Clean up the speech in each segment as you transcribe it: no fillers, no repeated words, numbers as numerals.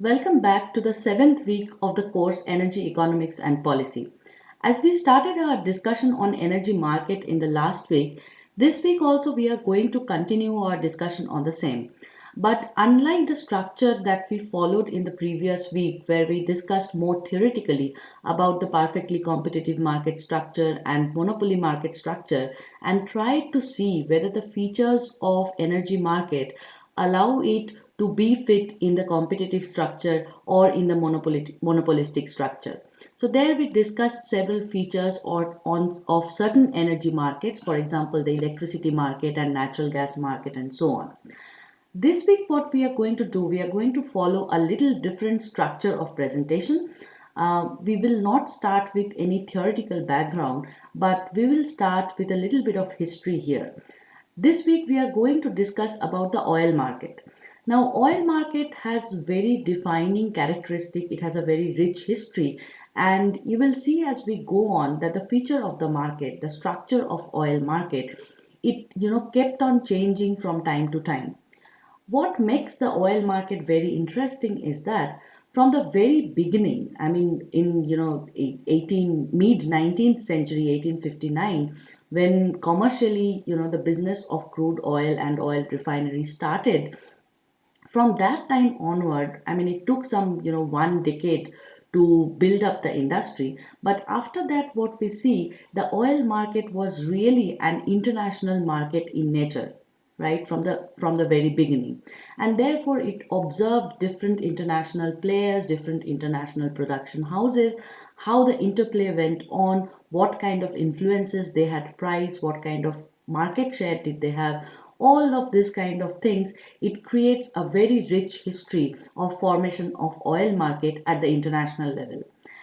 Welcome back to the seventh week of the course Energy Economics and Policy. As we started our discussion on energy market in the last week, this week also we are going to continue our discussion on the same. But unlike the structure that we followed in the previous week, where we discussed more theoretically about the perfectly competitive market structure and monopoly market structure, and tried to see whether the features of energy market allow it to be fit in the competitive structure or in the monopolistic structure. So there we discussed several features of certain energy markets, for example, the electricity market and natural gas market and so on. This week, what we are going to do, we are going to follow a little different structure of presentation. We will not start with any theoretical background, but we will start with a little bit of history here. This week, we are going to discuss about the oil market. Now, oil market has very defining characteristic. It has a very rich history, and you will see as we go on that the feature of the market, the structure of oil market, it kept on changing from time to time. What makes the oil market very interesting is that from the very beginning, I mean, in 18 mid 19th century, 1859, when commercially, the business of crude oil and oil refinery started, from that time onward, I mean, it took some, 1 decade to build up the industry. But after that, what we see, the oil market was really an international market in nature, right, from the very beginning. And therefore, it observed different international players, different international production houses, how the interplay went on, what kind of influences they had price, what kind of market share did they have, all of this kind of things. It creates a very rich history of formation of oil market at the international level,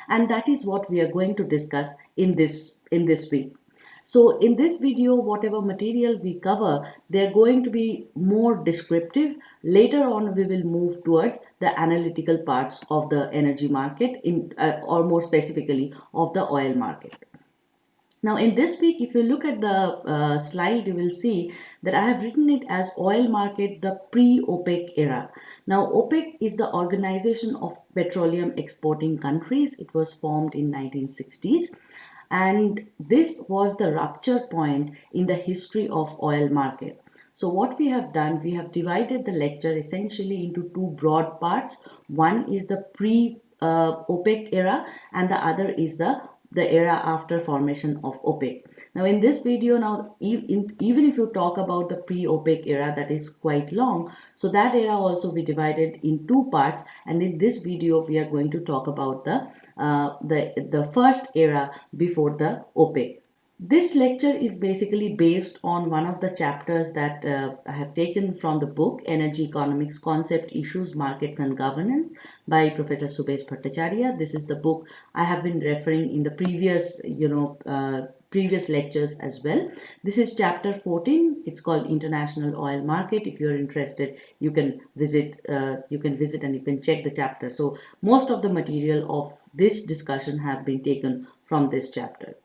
and that is what we are going to discuss in this week. So in this video, whatever material we cover, they're going to be more descriptive. Later on, we will move towards the analytical parts of the energy market, or more specifically of the oil market. Now, in this week, if you look at the slide, you will see that I have written it as oil market, the pre-OPEC era. Now, OPEC is the Organization of Petroleum Exporting Countries. It was formed in 1960s. And this was the rupture point in the history of oil market. So what we have done, we have divided the lecture essentially into two broad parts. One is the pre-OPEC era, and the other is the era after formation of OPEC. Now in this video, now even if you talk about the pre-OPEC era, that is quite long. So that era also we divided in two parts, and in this video we are going to talk about the first era before the OPEC. This lecture is basically based on one of the chapters that I have taken from the book Energy Economics Concept, Issues, Markets and Governance by Professor Subhesh Bhattacharya. This is the book I have been referring in the previous lectures as well. This is chapter 14. It's called International Oil Market. If you're interested, you can visit and you can check the chapter. So most of the material of this discussion have been taken from this chapter.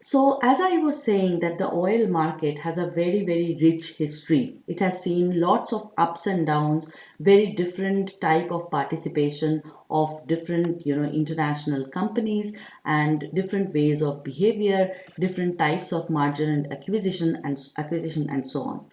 So as I was saying that the oil market has a very, very rich history. It has seen lots of ups and downs, very different type of participation of different, international companies and different ways of behavior, different types of margin and acquisition and so on.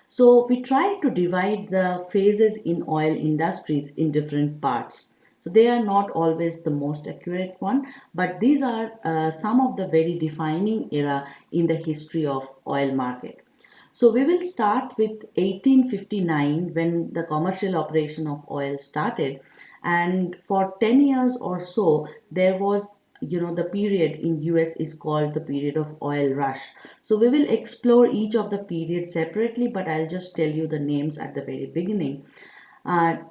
So we try to divide the phases in oil industries in different parts. So they are not always the most accurate one, but these are some of the very defining era in the history of oil market. So we will start with 1859 when the commercial operation of oil started, and for 10 years or so there was the period in US is called the period of oil rush. So we will explore each of the periods separately, but I'll just tell you the names at the very beginning.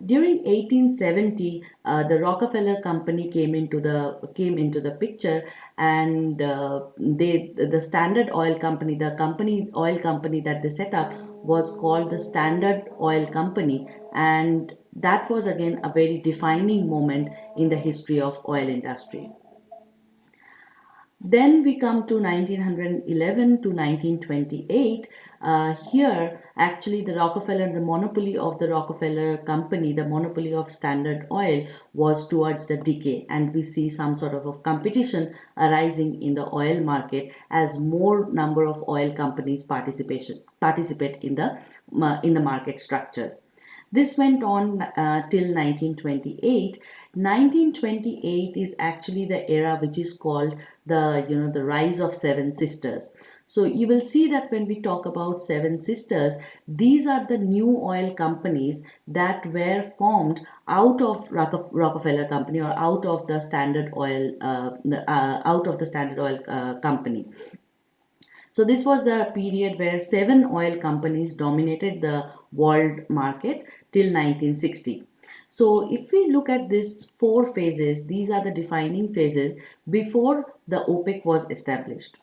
During 1870, the Rockefeller Company came into the picture, and the Standard Oil Company, the oil company that they set up was called the Standard Oil Company, and that was again a very defining moment in the history of oil industry. Then we come to 1911 to 1928. Here, actually, the monopoly of the Rockefeller company, the monopoly of Standard Oil was towards the decay, and we see some sort of competition arising in the oil market as more number of oil companies participate in the market structure. This went on till 1928. 1928 is actually the era which is called the rise of Seven Sisters. So you will see that when we talk about Seven Sisters, these are the new oil companies that were formed out of Rockefeller Company, or out of the Standard Oil Company. So this was the period where seven oil companies dominated the world market till 1960. So if we look at these four phases, these are the defining phases before the OPEC was established.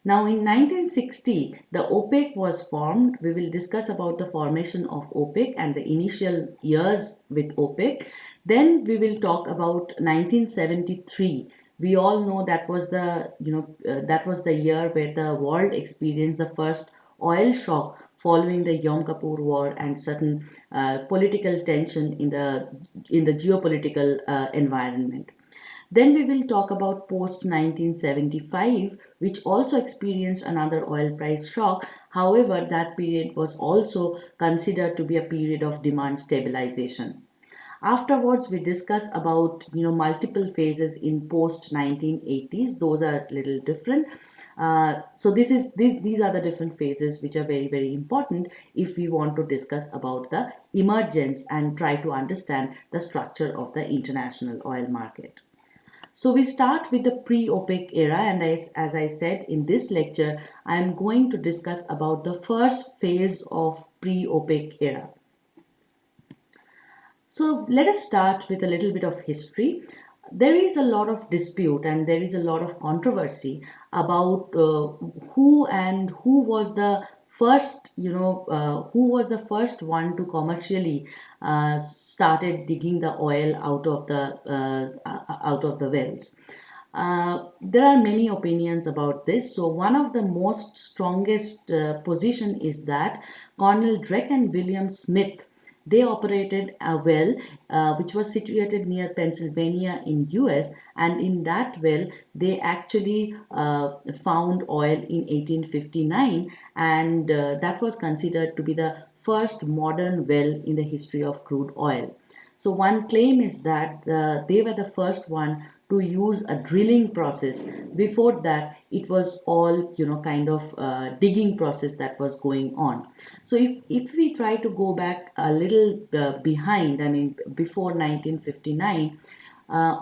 Now in 1960, the OPEC was formed. We will discuss about the formation of OPEC and the initial years with OPEC. Then we will talk about 1973. We all know that was that was the year where the world experienced the first oil shock following the Yom Kippur War and certain political tension in the geopolitical environment. Then we will talk about post 1975, which also experienced another oil price shock. However, that period was also considered to be a period of demand stabilization. Afterwards, we discuss about multiple phases in post 1980s. Those are a little different. So these are the different phases which are very important if we want to discuss about the emergence and try to understand the structure of the international oil market. So we start with the pre-OPEC era, and as I said in this lecture, I am going to discuss about the first phase of pre-OPEC era. So let us start with a little bit of history. There is a lot of dispute and there is a lot of controversy about who was the first, who was the first one to commercially started digging the oil out of the wells. There are many opinions about this. So one of the most strongest position is that Colonel Drake and William Smith, they operated a well which was situated near Pennsylvania in US, and in that well they actually found oil in 1859, and that was considered to be the first modern well in the history of crude oil. So one claim is that they were the first one to use a drilling process. Before that, it was all kind of digging process that was going on. So if we try to go back a little behind, I mean before 1959,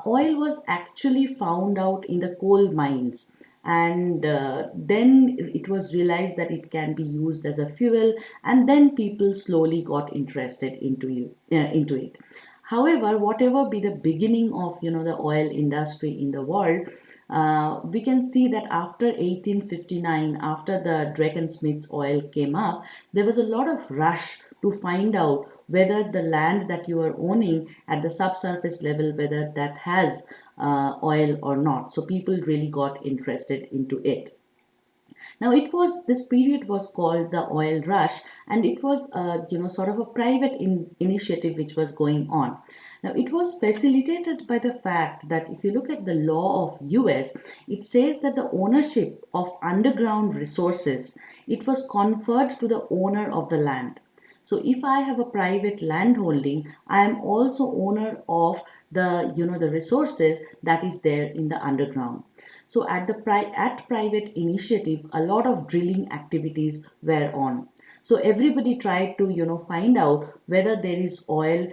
oil was actually found out in the coal mines, and then it was realized that it can be used as a fuel, and then people slowly got interested into it. However, whatever be the beginning of the oil industry in the world, we can see that after 1859, after the Drake and Smith's oil came up, there was a lot of rush to find out whether the land that you are owning at the subsurface level, whether that has oil or not. So people really got interested into it. Now this period was called the oil rush, and it was sort of a private initiative which was going on. Now it was facilitated by the fact that if you look at the law of US, it says that the ownership of underground resources, it was conferred to the owner of the land. So if I have a private land holding, I am also owner of the resources that is there in the underground. So at private initiative, a lot of drilling activities were on. So everybody tried to find out whether there is oil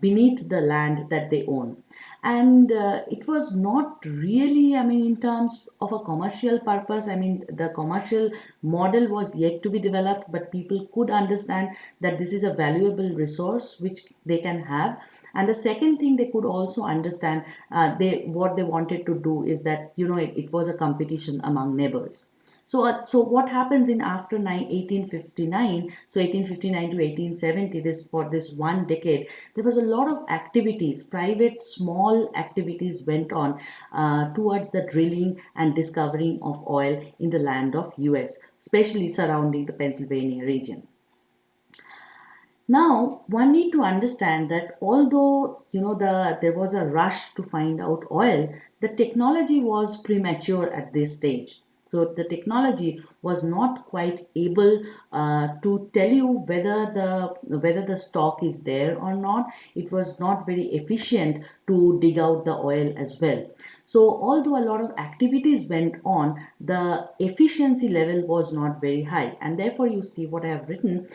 beneath the land that they own. And it was not really, I mean, in terms of a commercial purpose, I mean, the commercial model was yet to be developed, but people could understand that this is a valuable resource which they can have. And the second thing they could also understand, what they wanted to do is that it was a competition among neighbors. So what happens in after 1859? So 1859 to 1870, this for this one decade, there was a lot of activities, private small activities went on towards the drilling and discovering of oil in the land of US, especially surrounding the Pennsylvania region. Now, one need to understand that although there was a rush to find out oil, the technology was premature at this stage. So the technology was not quite able to tell you whether the stock is there or not. It was not very efficient to dig out the oil as well. So although a lot of activities went on, the efficiency level was not very high, and therefore you see what I have written.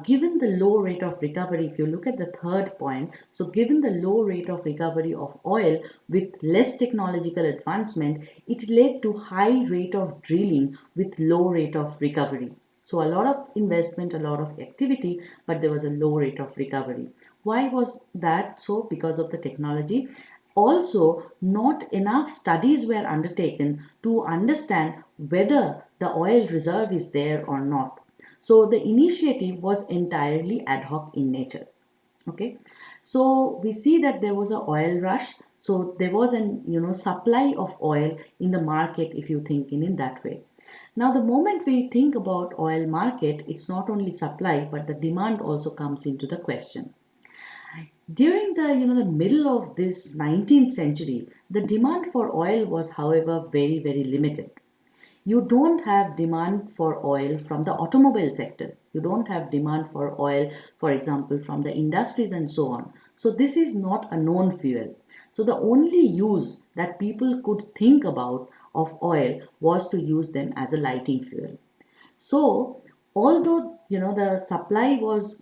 Given the low rate of recovery, if you look at the third point, so given the low rate of recovery of oil with less technological advancement, it led to high rate of drilling with low rate of recovery. So a lot of investment, a lot of activity, but there was a low rate of recovery. Why was that so? Because of the technology. Also, not enough studies were undertaken to understand whether the oil reserve is there or not. So the initiative was entirely ad hoc in nature. Okay, so we see that there was a oil rush. So there was an supply of oil in the market, if you think in that way. Now, the moment we think about oil market, it's not only supply but the demand also comes into the question. During the middle of this 19th century, the demand for oil was, however, very very limited. You don't have demand for oil from the automobile sector. You don't have demand for oil, for example, from the industries and so on. So this is not a known fuel. So the only use that people could think about of oil was to use them as a lighting fuel. So although the supply was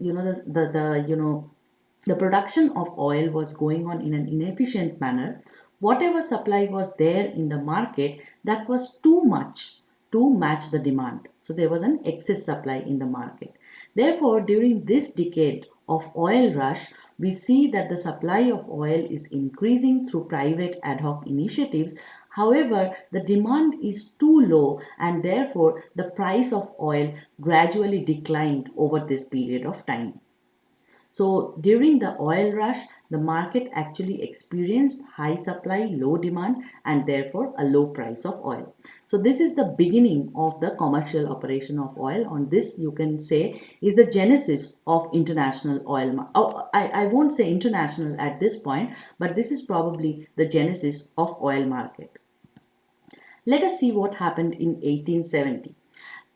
the production of oil was going on in an inefficient manner, whatever supply was there in the market, that was too much to match the demand. So there was an excess supply in the market. Therefore, during this decade of oil rush, we see that the supply of oil is increasing through private ad hoc initiatives. However, the demand is too low, and therefore the price of oil gradually declined over this period of time. So during the oil rush, the market actually experienced high supply, low demand, and therefore a low price of oil. So this is the beginning of the commercial operation of oil. On this, you can say, is the genesis of international oil. I won't say international at this point, but this is probably the genesis of oil market. Let us see what happened in 1870.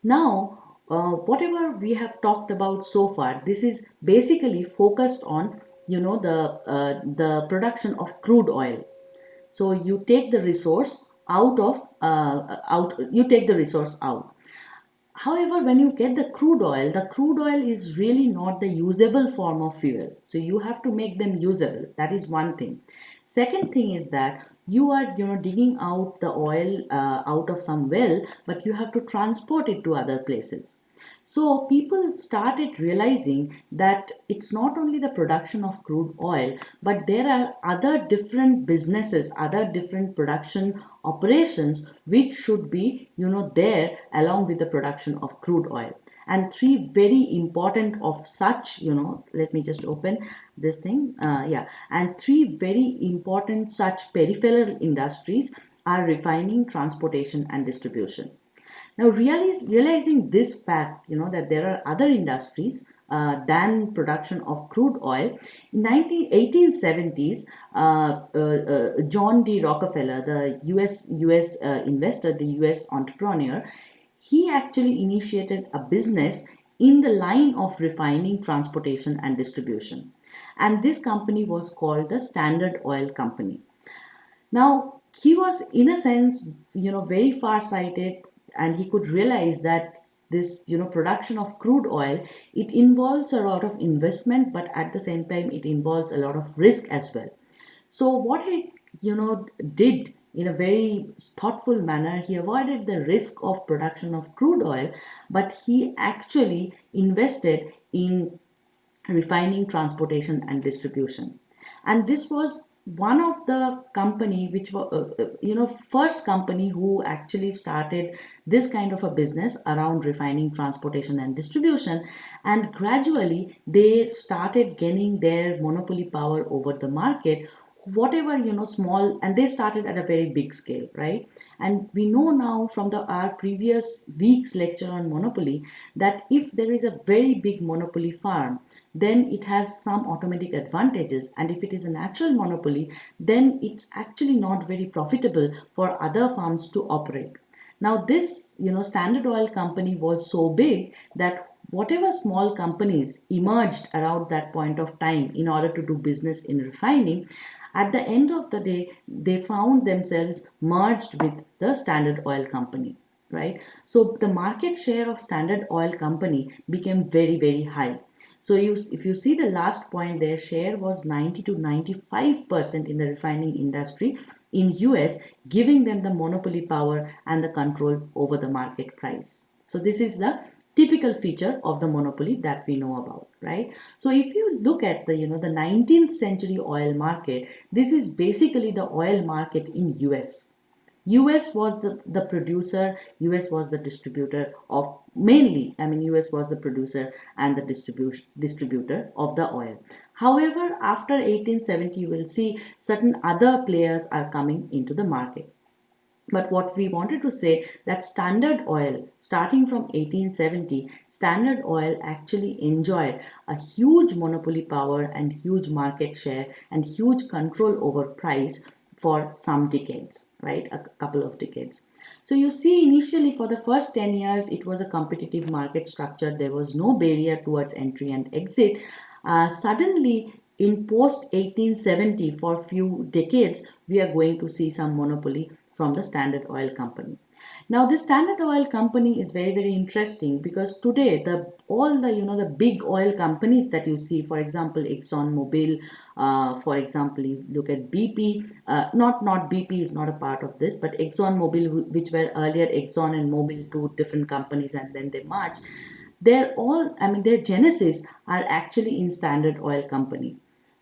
Now, whatever we have talked about so far, this is basically focused on the production of crude oil. So you take the resource out of out you take the resource out. However, when you get the crude oil is really not the usable form of fuel. So you have to make them usable. That is one thing. Second thing is that you are digging out the oil out of some well, but you have to transport it to other places. So people started realizing that it's not only the production of crude oil, but there are other different businesses, other different production operations which should be, there along with the production of crude oil. And three very important of such, let me just open this thing. Yeah, and three very important such peripheral industries are refining, transportation, and distribution. Now, realizing this fact, that there are other industries than production of crude oil, in 1870s, John D. Rockefeller, the US investor, the US entrepreneur, he actually initiated a business in the line of refining, transportation, and distribution. And this company was called the Standard Oil Company. Now, he was, in a sense, very far-sighted, and he could realize that this, production of crude oil, it involves a lot of investment, but at the same time, it involves a lot of risk as well. So what he, did in a very thoughtful manner, he avoided the risk of production of crude oil, but he actually invested in refining, transportation, and distribution. And this was one of the company which were first company who actually started this kind of a business around refining, transportation and distribution, and gradually they started gaining their monopoly power over the market, whatever small, and they started at a very big scale, right? And we know now from the our previous week's lecture on monopoly that if there is a very big monopoly farm, then it has some automatic advantages, and if it is a natural monopoly, then it's actually not very profitable for other farms to operate. Now this Standard Oil company was so big that whatever small companies emerged around that point of time in order to do business in refining, at the end of the day, they found themselves merged with the Standard Oil Company, right? So the market share of Standard Oil Company became very, very high. So if you see the last point, their share was 90 to 95% in the refining industry in US, giving them the monopoly power and the control over the market price. So this is the typical feature of the monopoly that we know about, right? So if you look at the 19th century oil market, this is basically the oil market in US. US was the producer, US was the distributor of, mainly, I mean, US was the producer and the distributor of the oil. However, after 1870, you will see certain other players are coming into the market. But what we wanted to say that Standard Oil, starting from 1870, Standard Oil actually enjoyed a huge monopoly power and huge market share and huge control over price for some decades, right? A couple of decades. So you see, initially for the first 10 years, it was a competitive market structure. There was no barrier towards entry and exit. Suddenly, in post 1870, for few decades, we are going to see some monopoly from the Standard Oil Company. Now, this Standard Oil Company is very, very interesting because today the all the big oil companies that you see, for example, Exxon Mobil, for example, you look at BP. Not BP is not a part of this, but Exxon Mobil, which were earlier Exxon and Mobil, two different companies, and then they merged. They're all, I mean, their genesis are actually in Standard Oil Company,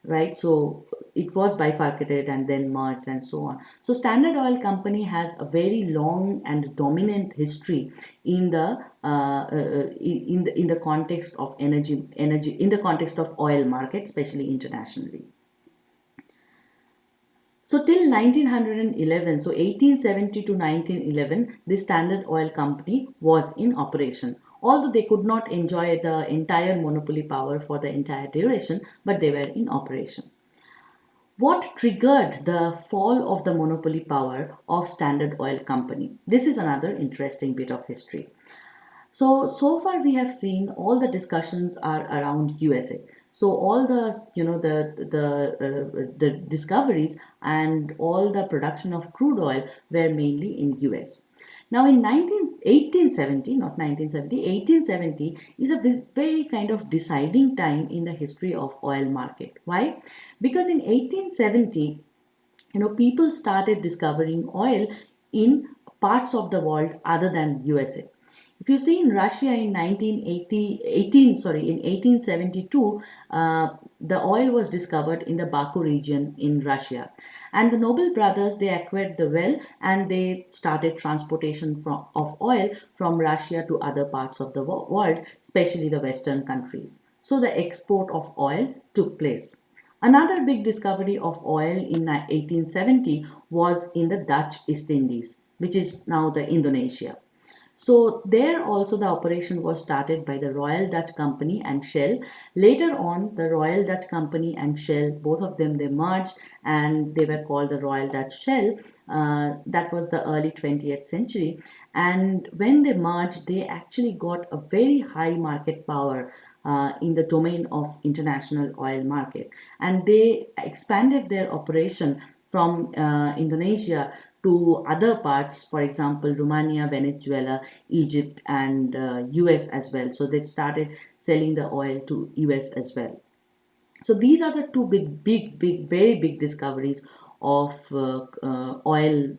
right? So it was bifurcated and then merged and so on. So Standard Oil Company has a very long and dominant history in the in the context of energy in the context of oil market, especially internationally. So till 1911, so 1870 to 1911, the Standard Oil Company was in operation. Although they could not enjoy the entire monopoly power for the entire duration, but they were in operation. What triggered the fall of the monopoly power of Standard Oil Company? This is another interesting bit of history. So far we have seen all the discussions are around USA. So all the the discoveries and all the production of crude oil were mainly in US. Now in 1870, not 1970, 1870 is a very kind of deciding time in the history of oil market. Why? Because in 1870, people started discovering oil in parts of the world other than USA. If you see in Russia in 1872, the oil was discovered in the Baku region in Russia. And the Nobel brothers, they acquired the well and they started transportation of oil from Russia to other parts of the world, especially the Western countries. So the export of oil took place. Another big discovery of oil in 1870 was in the Dutch East Indies, which is now the Indonesia. So there also the operation was started by the Royal Dutch Company and Shell. Later on, the Royal Dutch Company and Shell, both of them, they merged and they were called the Royal Dutch Shell. That was the early 20th century. And when they merged, they actually got a very high market power in the domain of international oil market. And they expanded their operation from Indonesia to other parts, for example, Romania, Venezuela, Egypt, and US as well. So they started selling the oil to US as well. So these are the two very big discoveries of oil,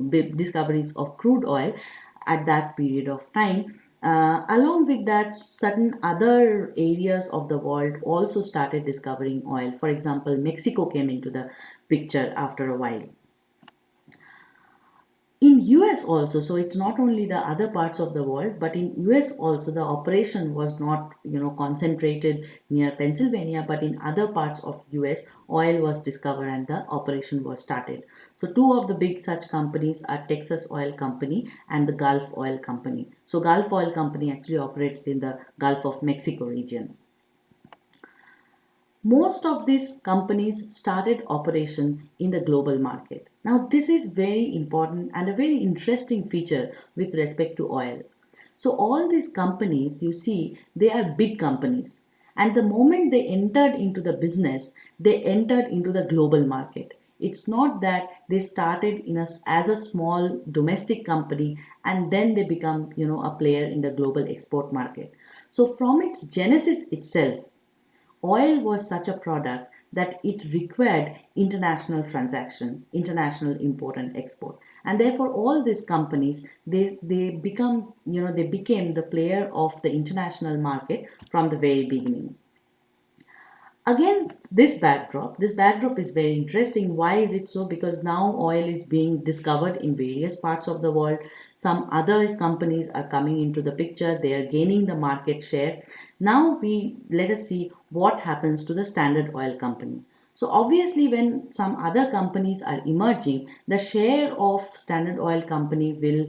big discoveries of crude oil at that period of time. Along with that, certain other areas of the world also started discovering oil. For example, Mexico came into the picture after a while. In US also, so it's not only the other parts of the world, but in US also the operation was not concentrated near Pennsylvania, but in other parts of US oil was discovered and the operation was started. So two of the big such companies are Texas Oil Company and the Gulf Oil Company. So Gulf Oil Company actually operated in the Gulf of Mexico region. Most of these companies started operation in the global market. Now, this is very important and a very interesting feature with respect to oil. So, all these companies you see, they are big companies. And the moment they entered into the business, they entered into the global market. It's not that they started as a small domestic company and then they become, a player in the global export market. So, from its genesis itself, oil was such a product that it required international transaction, international import and export. And therefore all these companies they became the player of the international market from the very beginning. Again, this backdrop is very interesting. Why is it so? Because now oil is being discovered in various parts of the world. Some other companies are coming into the picture. They are gaining the market share. Now we let us see what happens to the Standard Oil Company. So obviously, when some other companies are emerging, the share of Standard Oil Company will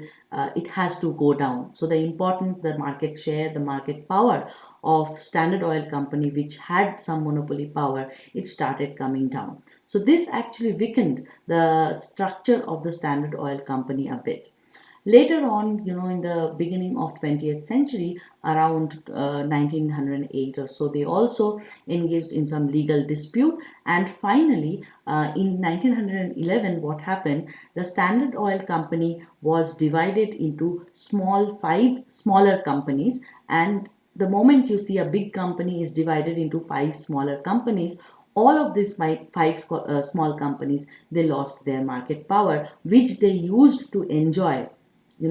it has to go down. So the importance, the market share, the market power of Standard Oil Company, which had some monopoly power, it started coming down. So this actually weakened the structure of the Standard Oil Company a bit. Later on, in the beginning of 20th century, around 1908 or so, they also engaged in some legal dispute. And finally, in 1911, what happened? The Standard Oil Company was divided into five smaller companies. And the moment you see a big company is divided into five smaller companies, all of these five small companies, they lost their market power, which they used to enjoy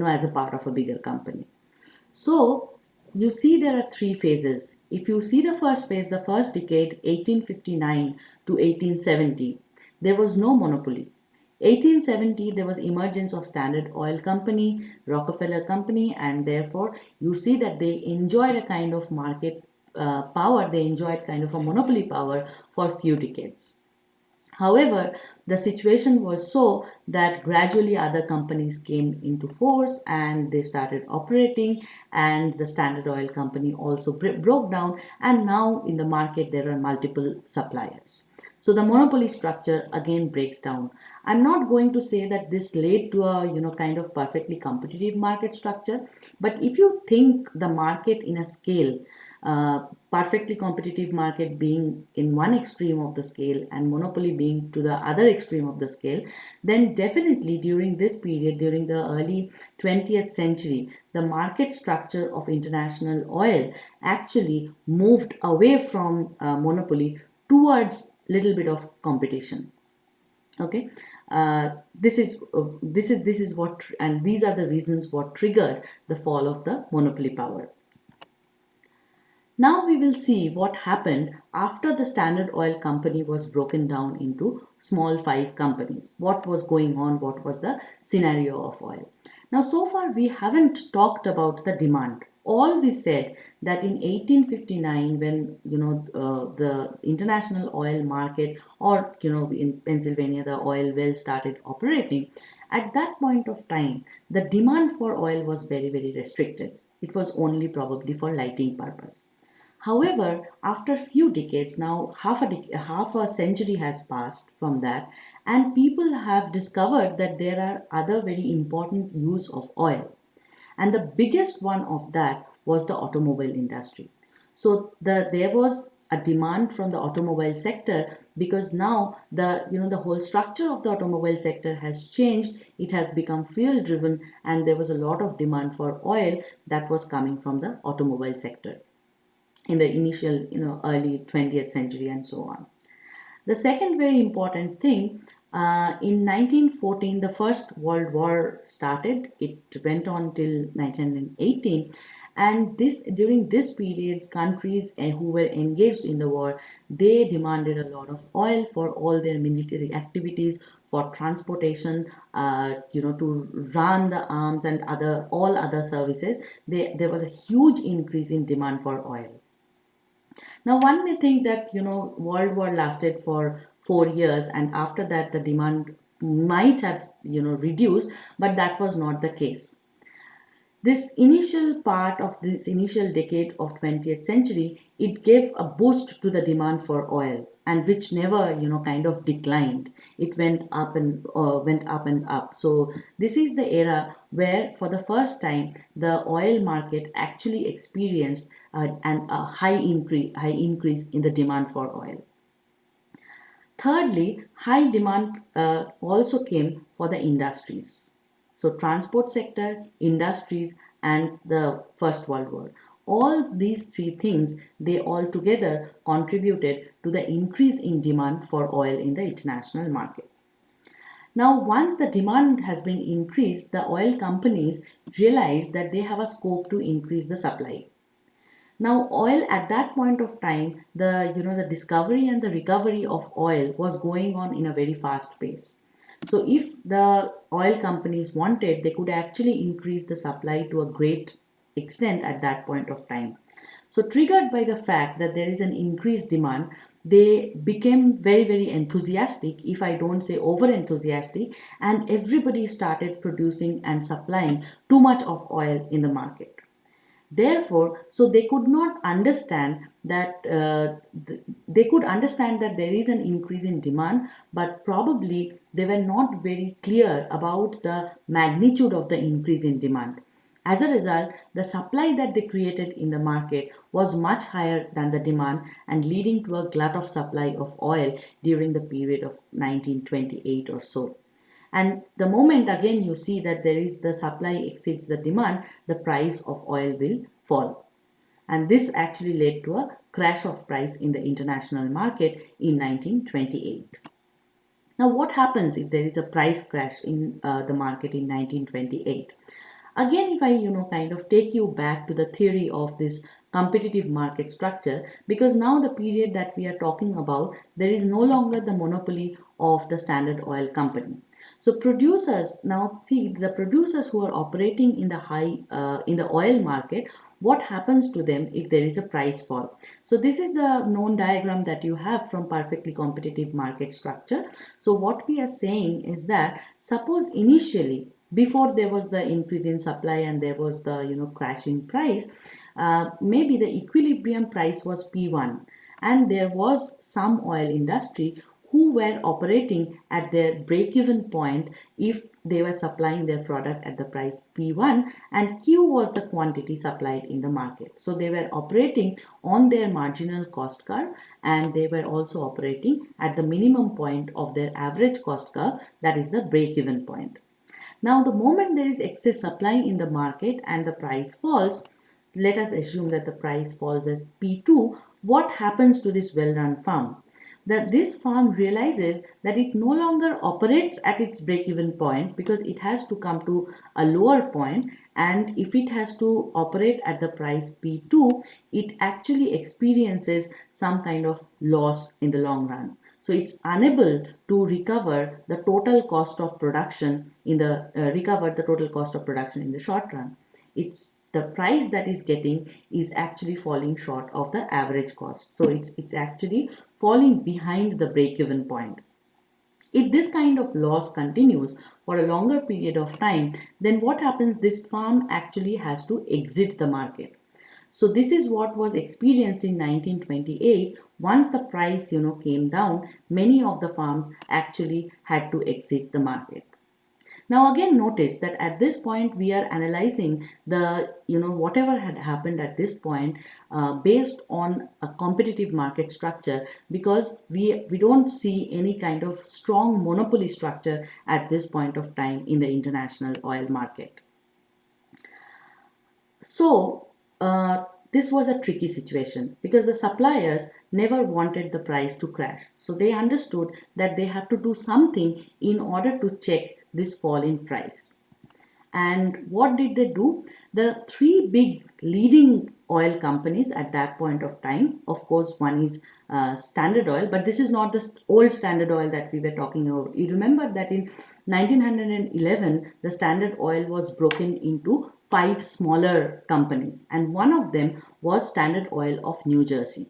as a part of a bigger company. So you see there are three phases. If you see the first phase, the first decade, 1859 to 1870, there was no monopoly. 1870, there was emergence of Standard Oil Company, Rockefeller Company, and therefore you see that they enjoyed a kind of market power, they enjoyed kind of a monopoly power for a few decades. However, the situation was so that gradually other companies came into force and they started operating, and the Standard Oil Company also broke down, and now in the market there are multiple suppliers. So the monopoly structure again breaks down. I'm not going to say that this led to a kind of perfectly competitive market structure, but if you think the market in a scale, perfectly competitive market being in one extreme of the scale and monopoly being to the other extreme of the scale, then definitely during this period, during the early 20th century, the market structure of international oil actually moved away from monopoly towards little bit of competition. Okay. This is what, and these are the reasons what triggered the fall of the monopoly power. Now we will see what happened after the Standard Oil Company was broken down into small five companies. What was going on? What was the scenario of oil? Now, so far we haven't talked about the demand. All we said that in 1859, when the international oil market, or in Pennsylvania the oil well started operating, at that point of time the demand for oil was very very restricted. It was only probably for lighting purpose. However, after a few decades, now half a century has passed from that, and people have discovered that there are other very important use of oil. And the biggest one of that was the automobile industry. So there was a demand from the automobile sector, because now the whole structure of the automobile sector has changed. It has become fuel driven, and there was a lot of demand for oil that was coming from the automobile sector in the initial, early 20th century and so on. The second very important thing, in 1914, the First World War started. It went on till 1918. And this during this period, countries who were engaged in the war, they demanded a lot of oil for all their military activities, for transportation, to run the arms and all other services. There was a huge increase in demand for oil. Now, one may think that, World War lasted for 4 years, and after that, the demand might have, reduced, but that was not the case. This initial part of this initial decade of 20th century, it gave a boost to the demand for oil, and which never, kind of declined. It went up and up. So this is the era where, for the first time, the oil market actually experienced a high increase in the demand for oil. Thirdly, high demand also came for the industries. So transport sector, industries, and the First World War. All these three things, they all together contributed to the increase in demand for oil in the international market. Now, once the demand has been increased, the oil companies realize that they have a scope to increase the supply. Now, oil at that point of time, the discovery and the recovery of oil was going on in a very fast pace. So, if the oil companies wanted, they could actually increase the supply to a great extent at that point of time. So, triggered by the fact that there is an increased demand, they became very, very enthusiastic, if I don't say over enthusiastic, and everybody started producing and supplying too much of oil in the market. Therefore, so they could not understand that they could understand that there is an increase in demand, but probably they were not very clear about the magnitude of the increase in demand. As a result, the supply that they created in the market was much higher than the demand, and leading to a glut of supply of oil during the period of 1928 or so. And the moment again you see that there is the supply exceeds the demand, the price of oil will fall. And this actually led to a crash of price in the international market in 1928. Now, what happens if there is a price crash in the market in 1928? Again, if I, kind of take you back to the theory of this competitive market structure, because now the period that we are talking about, there is no longer the monopoly of the Standard Oil Company. So producers now see the producers who are operating in the oil market. What happens to them if there is a price fall? So this is the known diagram that you have from perfectly competitive market structure. So what we are saying is that, suppose initially, before there was the increase in supply and there was the crash in price, maybe the equilibrium price was P1, and there was some oil industry who were operating at their break-even point if they were supplying their product at the price P1, and Q was the quantity supplied in the market. So they were operating on their marginal cost curve, and they were also operating at the minimum point of their average cost curve, that is the break-even point. Now, the moment there is excess supply in the market and the price falls, let us assume that the price falls at P2, what happens to this well-run farm? That this farm realizes that it no longer operates at its break-even point, because it has to come to a lower point, and if it has to operate at the price P2, it actually experiences some kind of loss in the long run. So it's unable to recover the total cost of production in the short run. It's the price that is getting is actually falling short of the average cost. So it's actually falling behind the break-even point. If this kind of loss continues for a longer period of time, then what happens? This farm actually has to exit the market. So this is what was experienced in 1928. Once the price came down, many of the farms actually had to exit the market. Now again, notice that at this point we are analyzing the whatever had happened at this point based on a competitive market structure, because we don't see any kind of strong monopoly structure at this point of time in the international oil market. So this was a tricky situation, because the suppliers never wanted the price to crash. So they understood that they have to do something in order to check this fall in price. And what did they do? The three big leading oil companies at that point of time, of course, one is Standard Oil, but this is not the old Standard Oil that we were talking about. You remember that in 1911, the Standard Oil was broken into five smaller companies, and one of them was Standard Oil of New Jersey.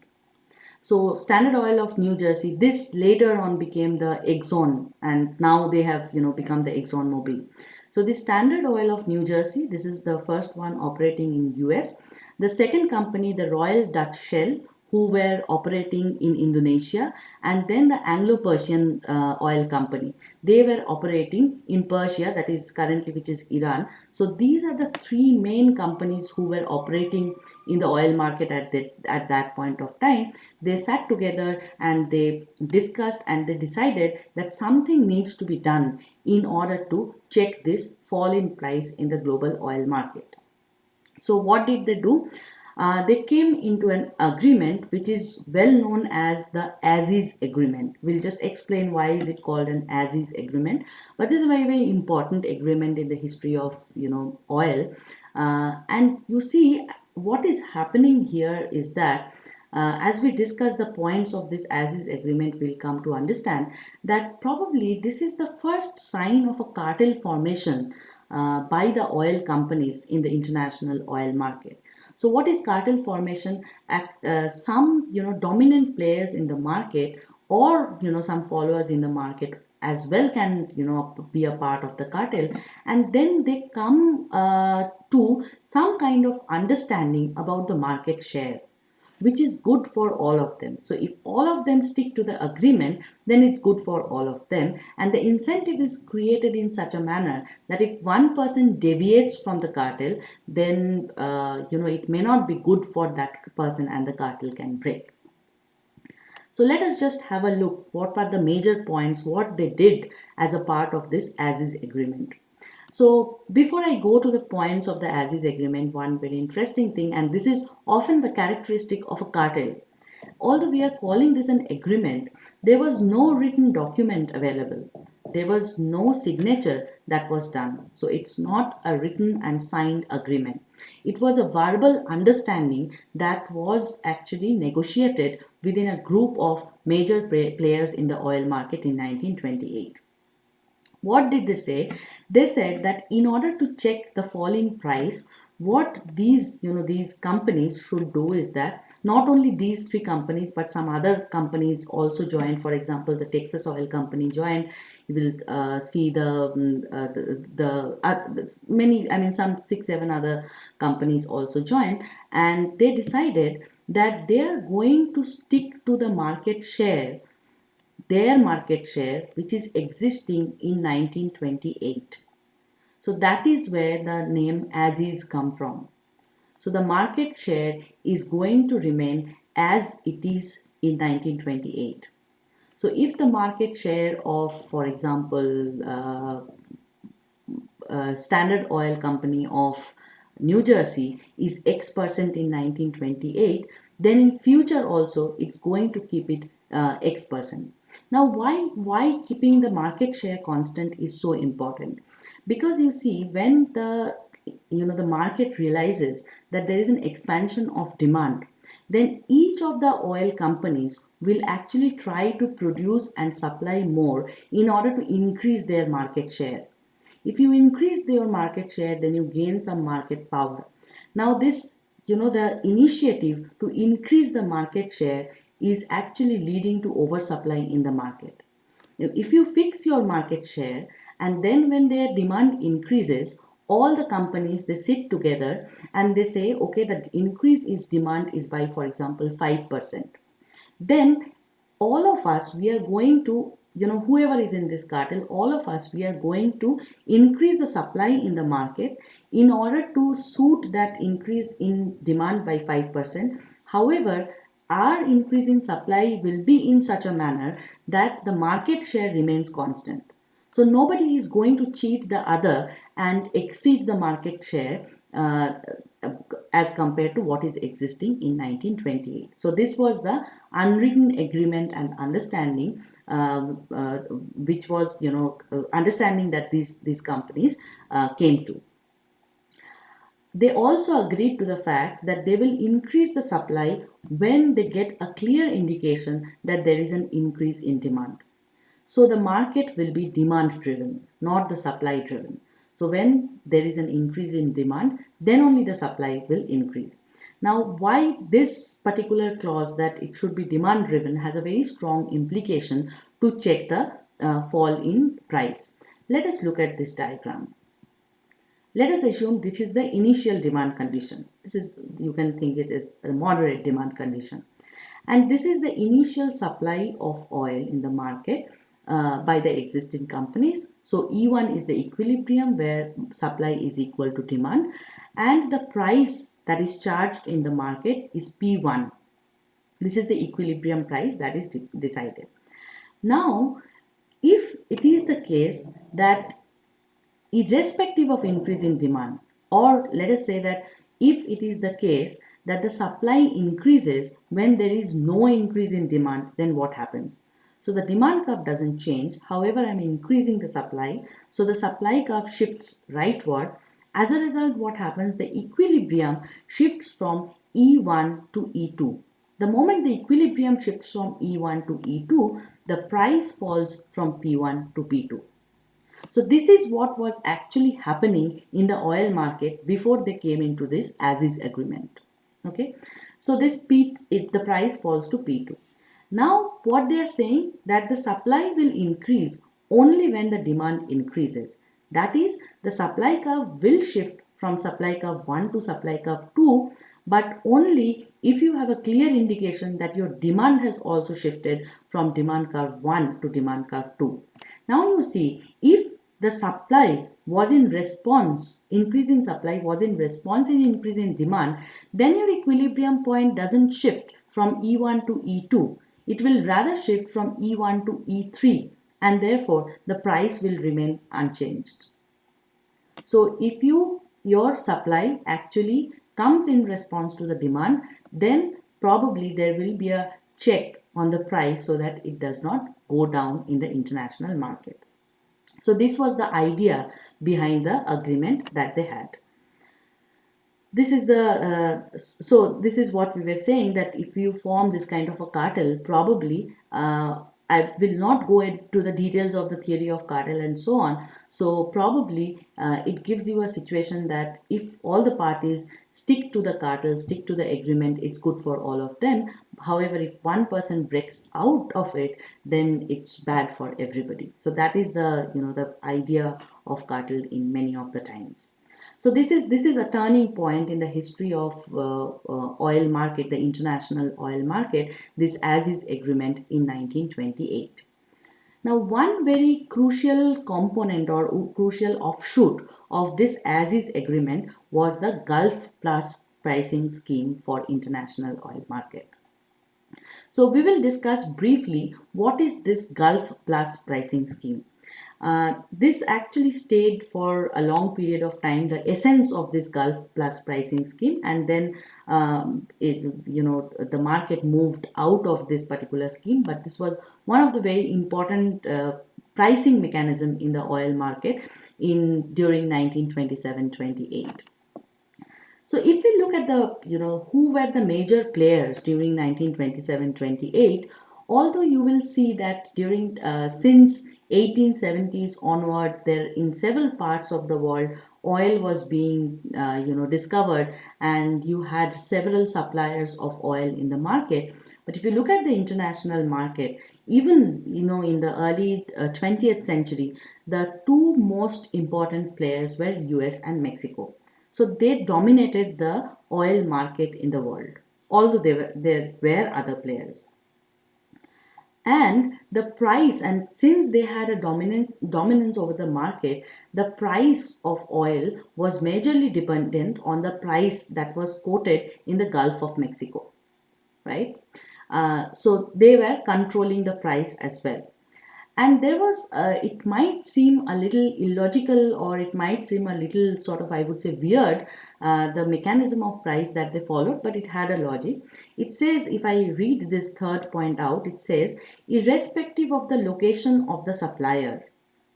So Standard Oil of New Jersey, this later on became the Exxon, and now they have become the Exxon Mobil. So the Standard Oil of New Jersey, this is the first one operating in US. The second company, the Royal Dutch Shell, who were operating in Indonesia, and then the Anglo-Persian oil company. They were operating in Persia, that is currently which is Iran. So these are the three main companies who were operating in the oil market at that point of time. They sat together and they discussed and they decided that something needs to be done in order to check this fall in price in the global oil market. So what did they do? They came into an agreement which is well known as the As-is agreement. We'll just explain why is it called an As-is agreement. But this is a very, very important agreement in the history of oil. And you see what is happening here is that as we discuss the points of this As-is agreement, we'll come to understand that probably this is the first sign of a cartel formation by the oil companies in the international oil market. So what is cartel formation? Some dominant players in the market, or some followers in the market as well, can be a part of the cartel, and then they come to some kind of understanding about the market share, which is good for all of them. So if all of them stick to the agreement, then it's good for all of them. And the incentive is created in such a manner that if one person deviates from the cartel, then it may not be good for that person and the cartel can break. So let us just have a look what are the major points, what they did as a part of this As-is agreement. So before I go to the points of the As-is agreement, one very interesting thing, and this is often the characteristic of a cartel. Although we are calling this an agreement, there was no written document available. There was no signature that was done. So it's not a written and signed agreement. It was a verbal understanding that was actually negotiated within a group of major players in the oil market in 1928. What did they say? They said that in order to check the falling price, what these companies should do is that not only these three companies but some other companies also joined. For example, the Texas Oil Company joined. You will see many, I mean, some 6 7 other companies also joined, and they decided that they are going to stick to the market share, their market share, which is existing in 1928. So that is where the name As-is come from. So the market share is going to remain as it is in 1928. So if the market share of, for example, Standard Oil Company of New Jersey is X% in 1928, then in future also it's going to keep it X%. Now why keeping the market share constant is so important? Because you see, when the market realizes that there is an expansion of demand, then each of the oil companies will actually try to produce and supply more in order to increase their market share. If you increase your market share, then you gain some market power. Now this, the initiative to increase the market share is actually leading to oversupply in the market. If you fix your market share, and then when their demand increases, all the companies, they sit together and they say, okay, the increase is demand is by, for example, 5%. Then all of us, we are going to, whoever is in this cartel, all of us, we are going to increase the supply in the market in order to suit that increase in demand by 5%. However, our increase in supply will be in such a manner that the market share remains constant. So nobody is going to cheat the other and exceed the market share as compared to what is existing in 1928. So this was the unwritten agreement and understanding, which was understanding that these companies came to. They also agreed to the fact that they will increase the supply when they get a clear indication that there is an increase in demand. So the market will be demand driven, not the supply driven. So when there is an increase in demand, then only the supply will increase. Now, why this particular clause that it should be demand driven has a very strong implication to check the fall in price. Let us look at this diagram. Let us assume this is the initial demand condition. This is, you can think it is a moderate demand condition. And this is the initial supply of oil in the market by the existing companies. So E1 is the equilibrium where supply is equal to demand, and the price that is charged in the market is P1. This is the equilibrium price that is decided. Now, if it is the case that irrespective of increase in demand, or let us say that if it is the case that the supply increases when there is no increase in demand, then what happens? So the demand curve doesn't change, however I'm increasing the supply, so the supply curve shifts rightward. As a result, what happens? The equilibrium shifts from E1 to E2. The moment the equilibrium shifts from E1 to E2, the price falls from P1 to P2. So this is what was actually happening in the oil market before they came into this as-is agreement. Okay, so the price falls to P2. Now what they are saying that the supply will increase only when the demand increases. That is, the supply curve will shift from supply curve 1 to supply curve 2, but only if you have a clear indication that your demand has also shifted from demand curve 1 to demand curve 2. Now you see, if the supply was in response, increase in supply was in response in increase in demand, then your equilibrium point doesn't shift from E1 to E2. It will rather shift from E1 to E3, and therefore the price will remain unchanged. So if your supply actually comes in response to the demand, then probably there will be a check on the price so that it does not go down in the international market. So this was the idea behind the agreement that they had. This is this is what we were saying, that if you form this kind of a cartel, probably I will not go into the details of the theory of cartel and so on. So probably it gives you a situation that if all the parties stick to the cartel, stick to the agreement, it's good for all of them. However, if one person breaks out of it, then it's bad for everybody. So that is the idea of cartel in many of the times. So this is a turning point in the history of oil market, the international oil market, this as-is agreement in 1928. Now, one very crucial component or crucial offshoot of this as-is agreement was the Gulf Plus pricing scheme for international oil market. So we will discuss briefly what is this Gulf Plus pricing scheme. This actually stayed for a long period of time, the essence of this Gulf Plus pricing scheme, and then the market moved out of this particular scheme. But this was one of the very important pricing mechanism in the oil market during 1927-28. So if we look at who were the major players during 1927-28, although you will see that since 1870s onward, there in several parts of the world, oil was being discovered, and you had several suppliers of oil in the market. But if you look at the international market, even in the early 20th century, the two most important players were US and Mexico. So they dominated the oil market in the world, although there were other players. And the price, and since they had a dominance over the market, the price of oil was majorly dependent on the price that was quoted in the Gulf of Mexico, right? So they were controlling the price as well. And there was, it might seem a little illogical, or it might seem a little sort of, I would say, weird, the mechanism of price that they followed, but it had a logic. It says, if I read this third point out, it says, irrespective of the location of the supplier.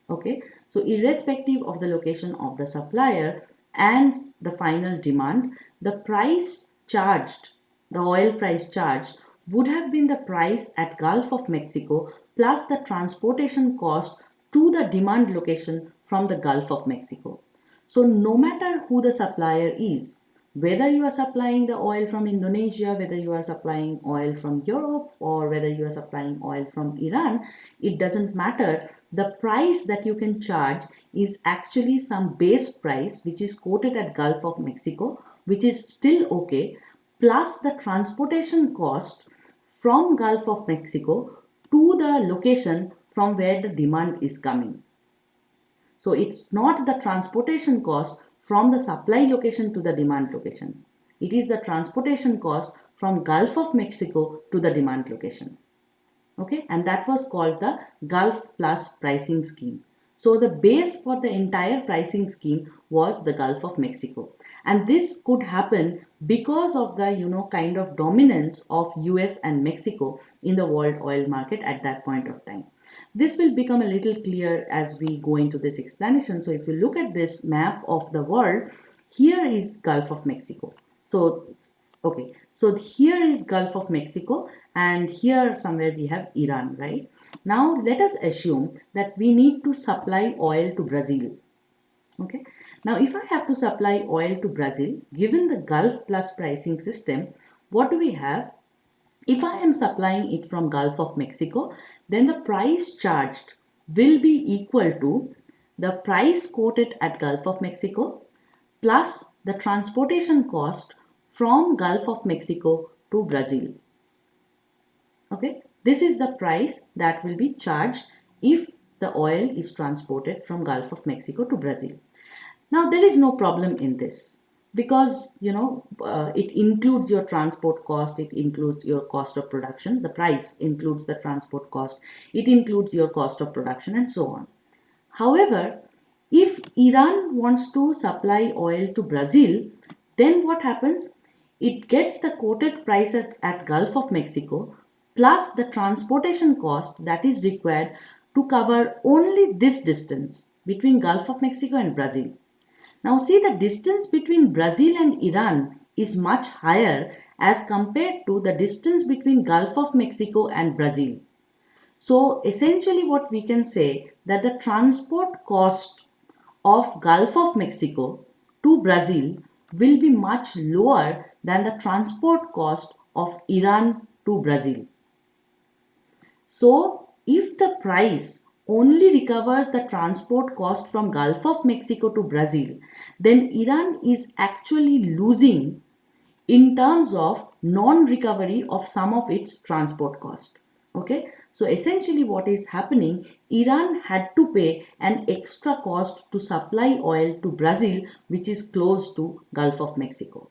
Okay, so irrespective of the location of the supplier, and the final demand, the price charged, the oil price charged would have been the price at Gulf of Mexico plus the transportation cost to the demand location from the Gulf of Mexico. So no matter who the supplier is, whether you are supplying the oil from Indonesia, whether you are supplying oil from Europe, or whether you are supplying oil from Iran, it doesn't matter. The price that you can charge is actually some base price which is quoted at Gulf of Mexico, which is still okay, plus the transportation cost from Gulf of Mexico to the location from where the demand is coming. So it's not the transportation cost from the supply location to the demand location. It is the transportation cost from Gulf of Mexico to the demand location. Okay, and that was called the Gulf Plus pricing scheme. So the base for the entire pricing scheme was the Gulf of Mexico, and this could happen because of the kind of dominance of US and Mexico in the world oil market at that point of time. This will become a little clear as we go into this explanation. So if you look at this map of the world, here is Gulf of Mexico. So okay, so here is Gulf of Mexico, and here somewhere we have Iran, right? Now let us assume that we need to supply oil to Brazil. Okay, now if I have to supply oil to Brazil, given the Gulf Plus pricing system, what do we have? If I am supplying it from Gulf of Mexico, then the price charged will be equal to the price quoted at Gulf of Mexico plus the transportation cost from Gulf of Mexico to Brazil. Okay, this is the price that will be charged if the oil is transported from Gulf of Mexico to Brazil. Now there is no problem in this because it includes your transport cost, it includes your cost of production, the price includes the transport cost, it includes your cost of production, and so on. However, if Iran wants to supply oil to Brazil, then what happens? It gets the quoted prices at Gulf of Mexico plus the transportation cost that is required to cover only this distance between Gulf of Mexico and Brazil. Now see, the distance between Brazil and Iran is much higher as compared to the distance between Gulf of Mexico and Brazil. So essentially what we can say that the transport cost of Gulf of Mexico to Brazil will be much lower than the transport cost of Iran to Brazil. So if the price only recovers the transport cost from Gulf of Mexico to Brazil, then Iran is actually losing in terms of non-recovery of some of its transport cost. Okay, so essentially what is happening, Iran had to pay an extra cost to supply oil to Brazil, which is close to Gulf of Mexico.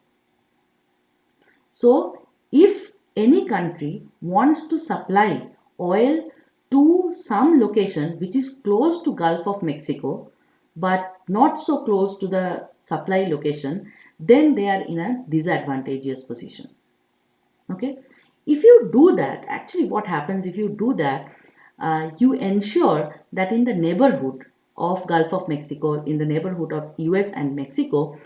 So if any country wants to supply oil to some location which is close to Gulf of Mexico but not so close to the supply location, then they are in a disadvantageous position. Okay, if you do that, actually what happens if you do that, you ensure that in the neighborhood of Gulf of Mexico, in the neighborhood of US and Mexico,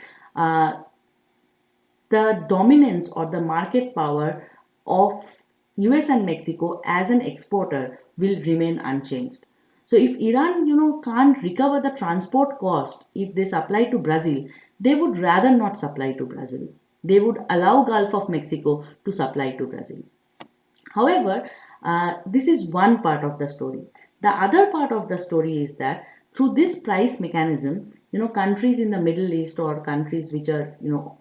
the dominance or the market power of US and Mexico as an exporter will remain unchanged. So if Iran, can't recover the transport cost if they supply to Brazil, they would rather not supply to Brazil. They would allow Gulf of Mexico to supply to Brazil. However, this is one part of the story. The other part of the story is that through this price mechanism, countries in the Middle East or countries which are,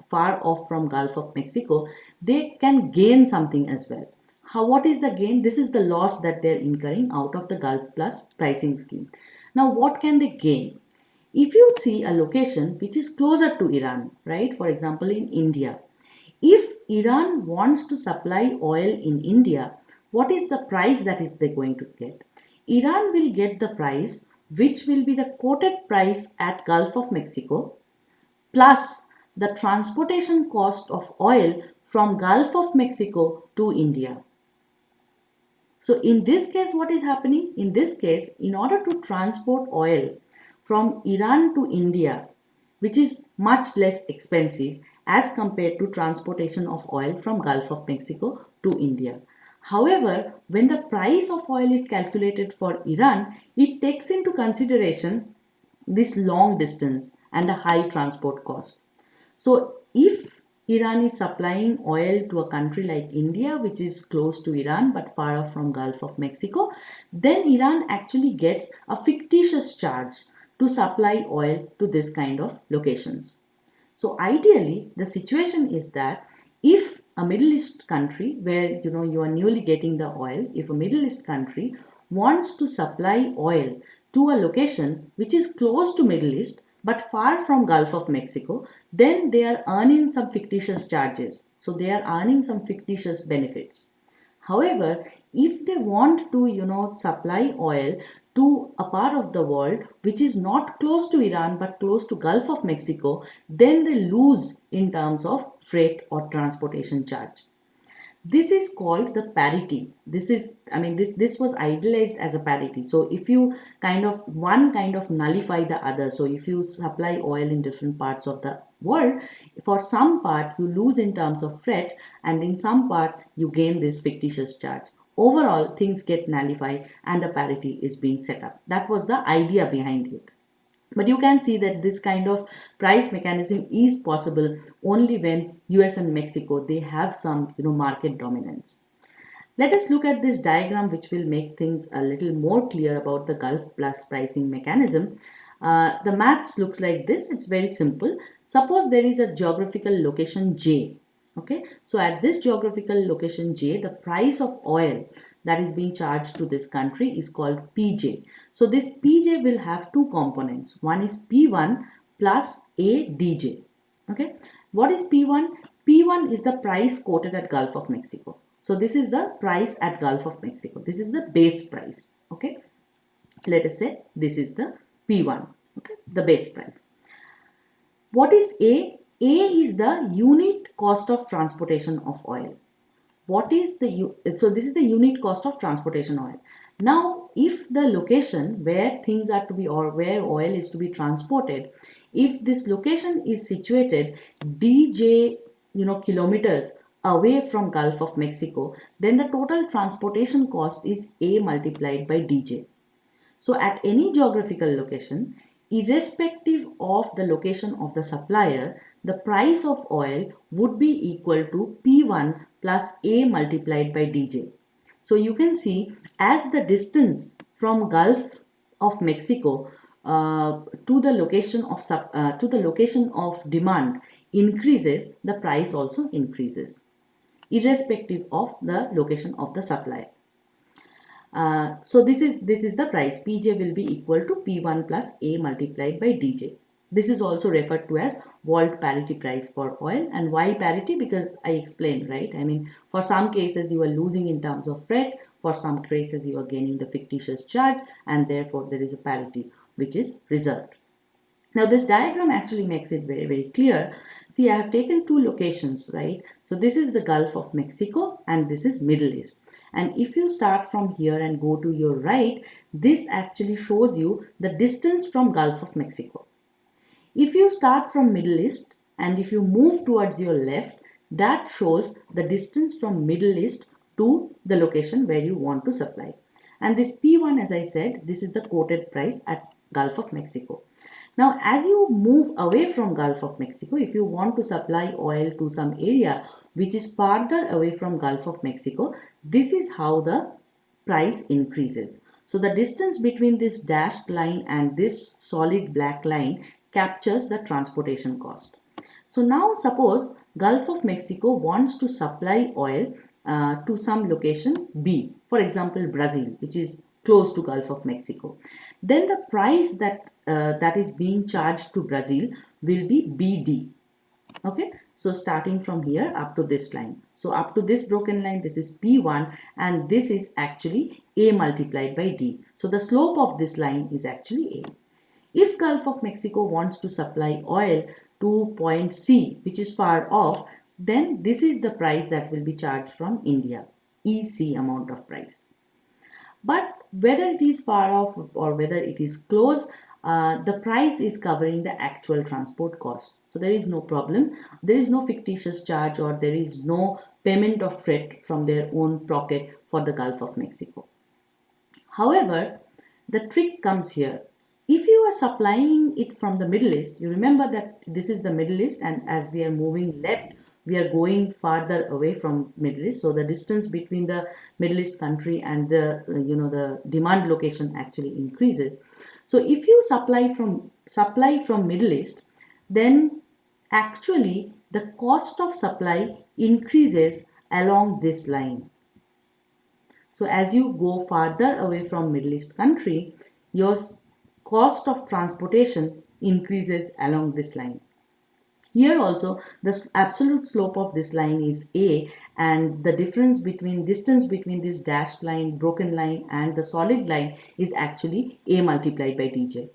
far off from Gulf of Mexico, they can gain something as well. What is the gain? This is the loss that they're incurring out of the Gulf Plus pricing scheme. Now, what can they gain? If you see a location which is closer to Iran, right? For example, in India, if Iran wants to supply oil in India, what is the price that is they going to get? Iran will get the price which will be the quoted price at Gulf of Mexico plus the transportation cost of oil from Gulf of Mexico to India. So in this case, what is happening? In this case, in order to transport oil from Iran to India, which is much less expensive as compared to transportation of oil from Gulf of Mexico to India. However, when the price of oil is calculated for Iran, it takes into consideration this long distance and a high transport cost. So, if Iran is supplying oil to a country like India, which is close to Iran but far off from Gulf of Mexico, then Iran actually gets a fictitious charge to supply oil to this kind of locations. So ideally, the situation is that if a Middle East country where you are newly getting the oil, if a Middle East country wants to supply oil to a location which is close to Middle East but far from Gulf of Mexico, then they are earning some fictitious charges. So they are earning some fictitious benefits. However, if they want to, supply oil to a part of the world which is not close to Iran but close to Gulf of Mexico, then they lose in terms of freight or transportation charge. This is called the parity. This was idealized as a parity. So if you kind of nullify the other, so if you supply oil in different parts of the world, for some part you lose in terms of freight, and in some part you gain this fictitious charge. Overall, things get nullified and a parity is being set up. That was the idea behind it. But you can see that this kind of price mechanism is possible only when US and Mexico, they have some market dominance. Let us look at this diagram, which will make things a little more clear about the Gulf Plus pricing mechanism. The maths looks like this. It's very simple. Suppose there is a geographical location J. Okay, so at this geographical location J, the price of oil that is being charged to this country is called PJ. So this PJ will have two components. One is P1 plus a DJ. Okay, what is P1? P1 is the price quoted at Gulf of Mexico. So this is the price at Gulf of Mexico. This is the base price. Okay, let us say this is the P1. Okay, the base price. What is A? A is the unit cost of transportation of oil. What is so this is the unit cost of transportation oil. Now, if the location where things are to be, or where oil is to be transported, if this location is situated dj kilometers away from Gulf of Mexico, then the total transportation cost is A multiplied by dj. So at any geographical location, irrespective of the location of the supplier, the price of oil would be equal to P1 plus A multiplied by dj. So you can see, as the distance from Gulf of Mexico to the location of demand increases, the price also increases, irrespective of the location of the supplier. So this is the price. Pj will be equal to P1 plus A multiplied by dj. This is also referred to as world parity price for oil. And why parity? Because I explained, right? I mean, for some cases you are losing in terms of freight, for some cases you are gaining the fictitious charge, and therefore there is a parity which is reserved. Now this diagram actually makes it very, very clear. See, I have taken two locations, right? So this is the Gulf of Mexico and this is Middle East. And if you start from here and go to your right, this actually shows you the distance from Gulf of Mexico. If you start from Middle East and if you move towards your left, that shows the distance from Middle East to the location where you want to supply. And this P1, as I said, this is the quoted price at Gulf of Mexico. Now, as you move away from Gulf of Mexico, if you want to supply oil to some area which is farther away from Gulf of Mexico, this is how the price increases. So the distance between this dashed line and this solid black line captures the transportation cost. So now suppose Gulf of Mexico wants to supply oil to some location B, for example Brazil, which is close to Gulf of Mexico. Then the price that is being charged to Brazil will be BD. Okay, so starting from here up to this line. So up to this broken line, this is P1 and this is actually A multiplied by D. So the slope of this line is actually A. If Gulf of Mexico wants to supply oil to point C, which is far off, then this is the price that will be charged from India, EC amount of price. But whether it is far off or whether it is close, the price is covering the actual transport cost. So there is no problem. There is no fictitious charge or there is no payment of freight from their own pocket for the Gulf of Mexico. However, the trick comes here. If you are supplying it from the Middle East, you remember that this is the Middle East, and as we are moving left, we are going farther away from Middle East. So the distance between the Middle East country and the the demand location actually increases. So if you supply from Middle East, then actually the cost of supply increases along this line. So as you go farther away from Middle East country, your cost of transportation increases along this line. Here also the absolute slope of this line is A, and the distance between this dashed line, broken line and the solid line is actually A multiplied by dj.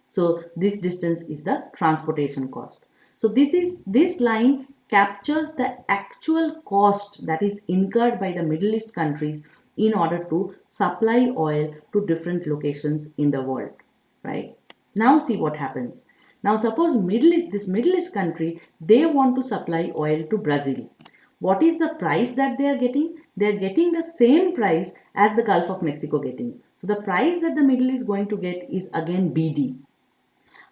So this distance is the transportation cost. So this line captures the actual cost that is incurred by the Middle East countries in order to supply oil to different locations in the world, right? Now see what happens. Now suppose this Middle East country, they want to supply oil to Brazil. What is the price that they are getting? They are getting the same price as the Gulf of Mexico getting. So the price that the Middle East is going to get is again BD.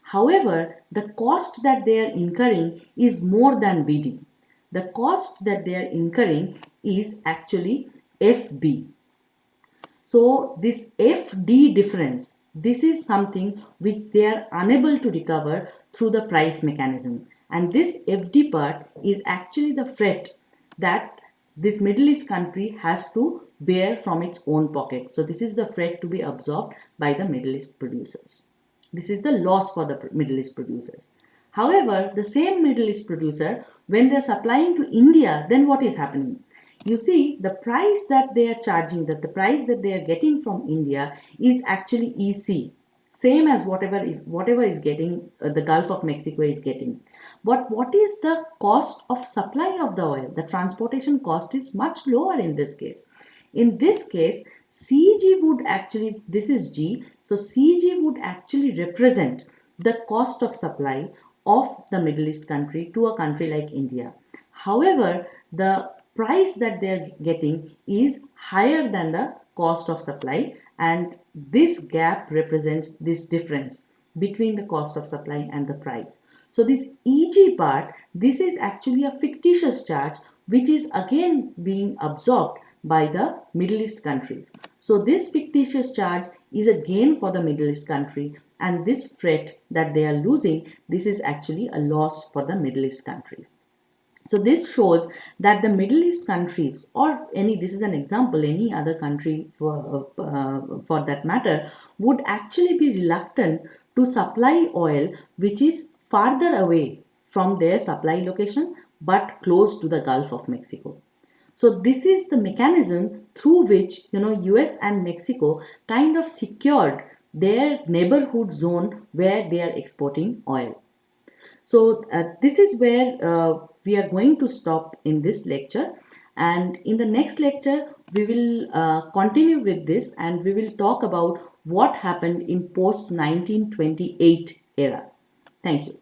However, the cost that they are incurring is more than BD. The cost that they are incurring is actually FB. So this FD difference, this is something which they are unable to recover through the price mechanism. And this FD part is actually the freight that this Middle East country has to bear from its own pocket. So this is the freight to be absorbed by the Middle East producers. This is the loss for the Middle East producers. However, the same Middle East producer, when they are supplying to India, then what is happening? You see, the price that they are charging, that the price that they are getting from India is actually EC, same as whatever is getting the Gulf of Mexico is getting. But what is the cost of supply of the oil? The transportation cost is much lower in this case. In this case, CG would actually, this is G, so CG would actually represent the cost of supply of the Middle East country to a country like India. However, the price that they are getting is higher than the cost of supply, and this gap represents this difference between the cost of supply and the price. So this EG part, this is actually a fictitious charge which is again being absorbed by the Middle East countries. So this fictitious charge is a gain for the Middle East country, and this freight that they are losing, this is actually a loss for the Middle East countries. So this shows that the Middle East countries, or this is an example, any other country for that matter, would actually be reluctant to supply oil which is farther away from their supply location but close to the Gulf of Mexico. So this is the mechanism through which US and Mexico kind of secured their neighborhood zone where they are exporting oil. So this is where we are going to stop in this lecture, and in the next lecture we will continue with this, and we will talk about what happened in post 1928 era. Thank you.